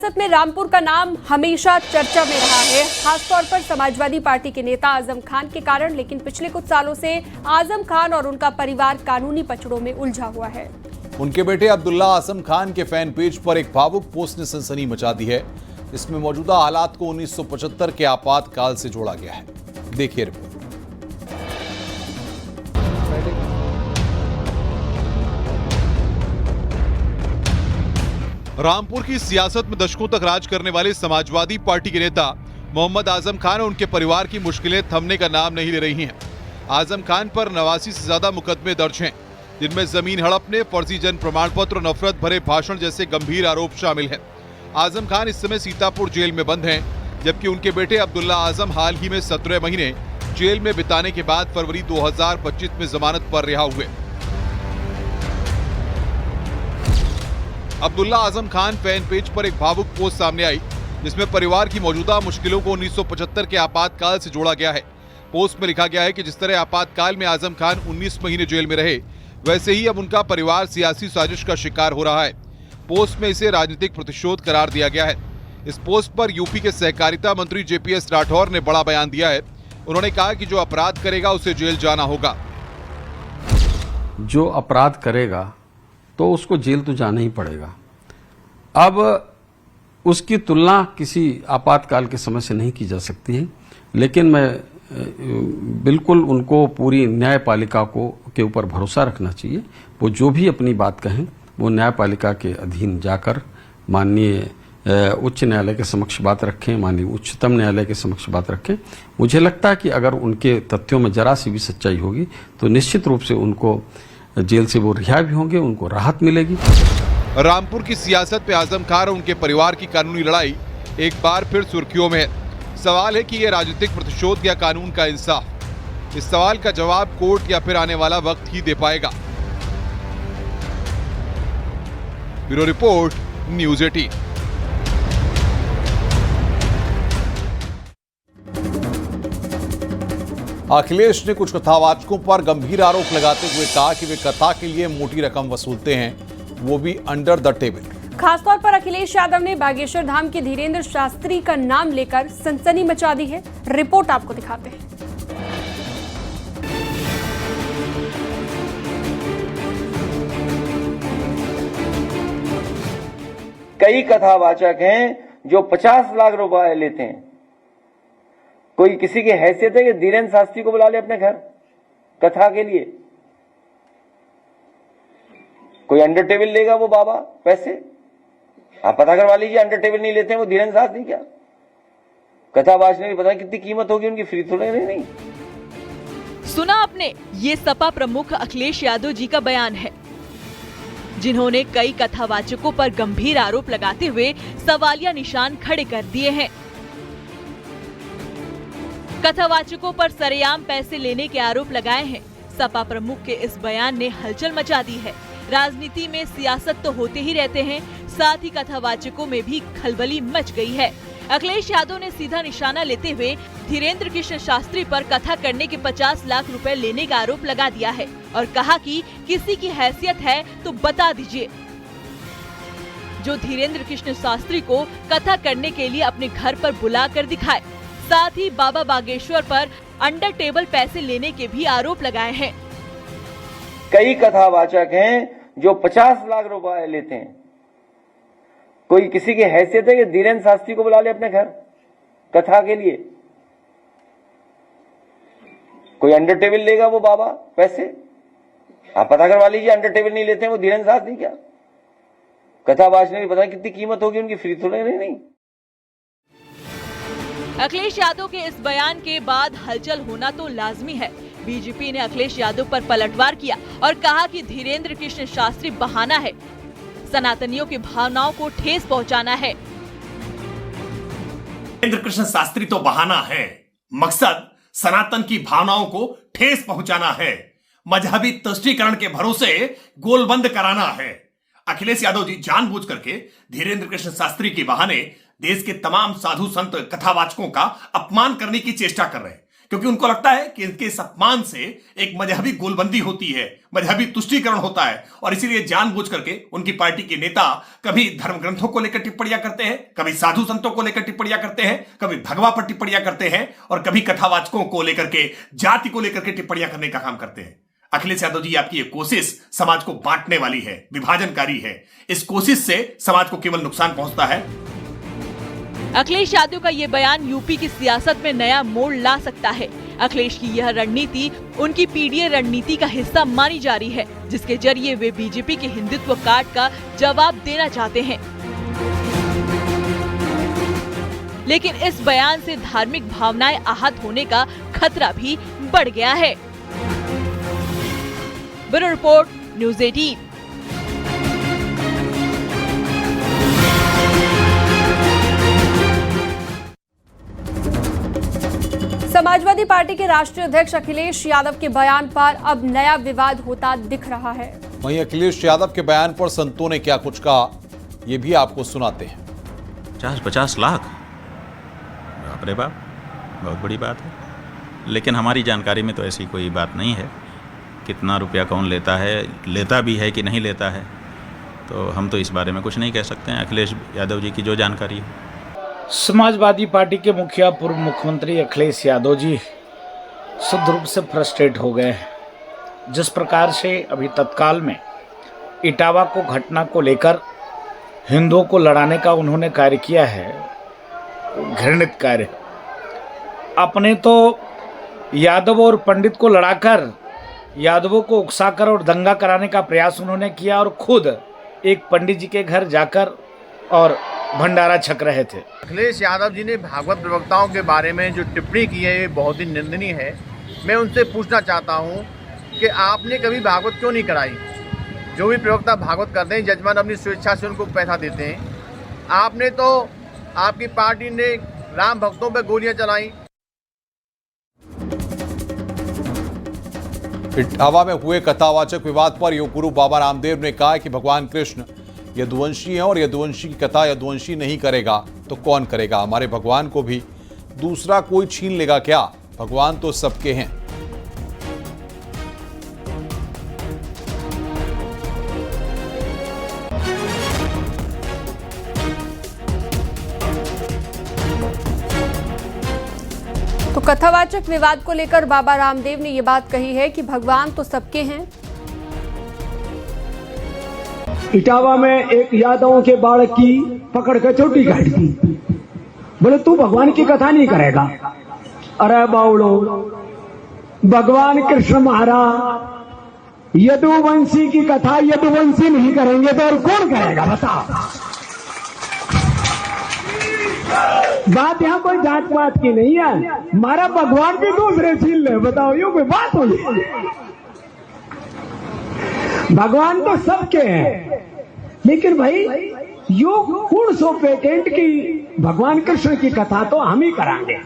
सियासत में रामपुर का नाम हमेशा चर्चा में रहा है, खासतौर पर समाजवादी पार्टी के नेता आजम खान के कारण। लेकिन पिछले कुछ सालों से आजम खान और उनका परिवार कानूनी पचड़ों में उलझा हुआ है। उनके बेटे अब्दुल्ला आजम खान के फैन पेज पर एक भावुक पोस्ट ने सनसनी मचा दी है। इसमें मौजूदा हालात को 1975 के आपातकाल से जोड़ा गया है। देखिए रिपोर्ट। रामपुर की सियासत में दशकों तक राज करने वाले समाजवादी पार्टी के नेता मोहम्मद आजम खान और उनके परिवार की मुश्किलें थमने का नाम नहीं ले रही हैं। आजम खान पर 89 से ज्यादा मुकदमे दर्ज हैं, जिनमें जमीन हड़पने, फर्जी जन्म प्रमाण पत्र और नफरत भरे भाषण जैसे गंभीर आरोप शामिल हैं। आजम खान इस समय सीतापुर जेल में बंद हैं, जबकि उनके बेटे अब्दुल्ला आजम हाल ही में 17 महीने जेल में बिताने के बाद फरवरी 2025 में जमानत पर रिहा हुए। अब्दुल्ला आजम खान फैन पेज पर एक भावुक पोस्ट सामने आई, जिसमें परिवार की मौजूदा मुश्किलों को 1975 के आपातकाल से जोड़ा गया है। पोस्ट में लिखा गया है कि जिस तरह आपातकाल में आजम खान 19 महीने जेल में रहे, वैसे ही अब उनका परिवार सियासी साजिश का शिकार हो रहा है। पोस्ट में इसे राजनीतिक प्रतिशोध करार दिया गया है। इस पोस्ट पर यूपी के सहकारिता मंत्री JPS राठौर ने बड़ा बयान दिया है। उन्होंने कहा कि जो अपराध करेगा उसे जेल जाना होगा। जो अपराध करेगा तो उसको जेल तो जाना ही पड़ेगा। अब उसकी तुलना किसी आपातकाल के समय से नहीं की जा सकती है, लेकिन मैं बिल्कुल उनको पूरी न्यायपालिका के ऊपर भरोसा रखना चाहिए। वो जो भी अपनी बात कहें वो न्यायपालिका के अधीन जाकर माननीय उच्च न्यायालय के समक्ष बात रखें, माननीय उच्चतम न्यायालय के समक्ष बात रखें। मुझे लगता है कि अगर उनके तथ्यों में जरा सी भी सच्चाई होगी तो निश्चित रूप से उनको जेल से वो रिहा भी होंगे, उनको राहत मिलेगी। रामपुर की सियासत पे आजम खान और उनके परिवार की कानूनी लड़ाई एक बार फिर सुर्खियों में है। सवाल है कि यह राजनीतिक प्रतिशोध या कानून का इंसाफ? इस सवाल का जवाब कोर्ट या फिर आने वाला वक्त ही दे पाएगा। Bureau report, news 18। अखिलेश ने कुछ कथावाचकों पर गंभीर आरोप लगाते हुए कहा कि वे कथा के लिए मोटी रकम वसूलते हैं, वो भी अंडर द टेबल। खासतौर पर अखिलेश यादव ने बागेश्वर धाम के धीरेन्द्र शास्त्री का नाम लेकर सनसनी मचा दी है। रिपोर्ट आपको दिखाते हैं। कई कथावाचक हैं जो 50 लाख रुपए लेते हैं। कोई किसी की हैसियत है कि धीरेन्द्र शास्त्री को बुला ले अपने घर कथा के लिए? कोई अंडर टेबल लेगा वो बाबा पैसे? आप पता करवा लीजिए, अंडर टेबल नहीं लेते हैं वो धीरेन्द्र शास्त्री। क्या कथा बाजने की पता कितनी कीमत होगी उनकी? फ्री थोड़े नहीं। सुना आपने, ये सपा प्रमुख अखिलेश यादव जी का बयान है, जिन्होंने कई कथावाचकों पर गंभीर आरोप लगाते हुए सवालिया निशान खड़े कर दिए हैं। कथावाचकों पर सरेआम पैसे लेने के आरोप लगाए हैं। सपा प्रमुख के इस बयान ने हलचल मचा दी है। राजनीति में सियासत तो होते ही रहते हैं, साथ ही कथावाचकों में भी खलबली मच गई है। अखिलेश यादव ने सीधा निशाना लेते हुए धीरेन्द्र कृष्ण शास्त्री पर कथा करने के 50 लाख रुपए लेने का आरोप लगा दिया है और कहा कि किसी की हैसियत है तो बता दीजिए, जो धीरेन्द्र कृष्ण शास्त्री को कथा करने के लिए अपने घर पर बुला कर दिखाए। साथ ही बाबा बागेश्वर पर अंडर टेबल पैसे लेने के भी आरोप लगाए हैं। कई कथावाचक हैं जो 50 लाख रुपए लेते हैं। कोई किसी की हैसियत है कि धीरेन्द्र शास्त्री को बुला ले अपने घर कथा के लिए? कोई अंडर टेबल लेगा वो बाबा पैसे? आप पता करवा लीजिए, अंडर टेबल नहीं लेते हैं वो धीरेन्द्र शास्त्री। क्या कथा बाजने की पता कितनी कीमत होगी उनकी? फ्री थोड़े नहीं। अखिलेश यादव के इस बयान के बाद हलचल होना तो लाजमी है। बीजेपी ने अखिलेश यादव पर पलटवार किया और कहा कि धीरेन्द्र कृष्ण शास्त्री बहाना है, सनातनियों की भावनाओं को ठेस पहुंचाना है। धीरेन्द्र कृष्ण शास्त्री तो बहाना है, मकसद सनातन की भावनाओं को ठेस पहुंचाना है, मजहबी तुष्टीकरण के भरोसे गोलबंद कराना है। अखिलेश यादव जी जानबूझ करके धीरेन्द्र कृष्ण शास्त्री के बहाने देश के तमाम साधु संत कथावाचकों का अपमान करने की चेष्टा कर रहे हैं, क्योंकि उनको लगता है कि इनके इस अपमान से एक मजहबी गोलबंदी होती है, मजहबी तुष्टीकरण होता है, और इसीलिए जानबूझ करके उनकी पार्टी के नेता कभी धर्म ग्रंथों को लेकर टिप्पणियां करते हैं, कभी साधु संतों को लेकर टिप्पणियां करते हैं, कभी भगवा पर टिप्पणियां करते हैं, और कभी कथावाचकों को लेकर के, जाति को लेकर के टिप्पणियां करने का काम करते हैं। अखिलेश यादव जी, आपकी ये कोशिश समाज को बांटने वाली है, विभाजनकारी है। इस कोशिश से समाज को केवल नुकसान पहुंचता है। अखिलेश यादव का ये बयान यूपी की सियासत में नया मोड़ ला सकता है। अखिलेश की यह रणनीति उनकी पीडीए रणनीति का हिस्सा मानी जा रही है, जिसके जरिए वे बीजेपी के हिंदुत्व काट का जवाब देना चाहते हैं। लेकिन इस बयान से धार्मिक भावनाएं आहत होने का खतरा भी बढ़ गया है। Bureau report, news 18। Samajwadi party के राष्ट्रीय अध्यक्ष अखिलेश यादव के बयान पर अब नया विवाद होता दिख रहा है। वहीं अखिलेश यादव के बयान पर संतों ने क्या कुछ कहा, ये भी आपको सुनाते हैं। 50 लाख, बाप रे बाप, बहुत बड़ी बात है। लेकिन हमारी जानकारी में तो ऐसी कोई बात नहीं है। कितना रुपया कौन लेता है, लेता भी है कि नहीं लेता है, तो हम तो इस बारे में कुछ नहीं कह सकते हैं। अखिलेश यादव जी की जो जानकारी है। समाजवादी पार्टी के मुखिया पूर्व मुख्यमंत्री अखिलेश यादव जी शुद्ध रूप से फ्रस्ट्रेट हो गए हैं। जिस प्रकार से अभी तत्काल में इटावा को घटना को लेकर हिंदुओं को लड़ाने का उन्होंने कार्य किया है, घृणित कार्य। अपने तो यादव और पंडित को लड़ाकर यादवों को उकसाकर और दंगा कराने का प्रयास उन्होंने किया, और खुद एक पंडित जी के घर जाकर और भंडारा छक रहे थे। अखिलेश यादव जी ने भागवत प्रवक्ताओं के बारे में जो टिप्पणी की है, ये बहुत ही निंदनीय है। मैं उनसे पूछना चाहता हूँ कि आपने कभी भागवत क्यों नहीं कराई? जो भी प्रवक्ता भागवत करते हैं, जजमान अपनी स्वेच्छा से उनको पैसा देते हैं। आपने तो, आपकी पार्टी ने राम भक्तों पर गोलियां चलाई। इटावा में हुए कथावाचक विवाद पर योग गुरु बाबा रामदेव ने कहा कि भगवान कृष्ण यदुवंशी हैं और यदुवंशी की कथा यदुवंशी नहीं करेगा तो कौन करेगा? हमारे भगवान को भी दूसरा कोई छीन लेगा क्या? भगवान तो सबके हैं। तो कथावाचक विवाद को लेकर बाबा रामदेव ने ये बात कही है कि भगवान तो सबके हैं। इटावा में एक यादवों के बालक की पकड़ कर चोटी काट दी। बोले तू भगवान की कथा नहीं करेगा। अरे बाउलो, भगवान कृष्ण महाराज यदुवंशी की कथा यदुवंशी नहीं करेंगे तो और कौन करेगा बताओ? बात यहाँ कोई जात पात की नहीं है। हमारा भगवान भी दूसरे छीन ले, बताओ ये कोई बात हुई? भगवान तो सबके हैं, लेकिन भाई यो 100 पेटेंट की भगवान कृष्ण की कथा तो हम ही कराएंगे।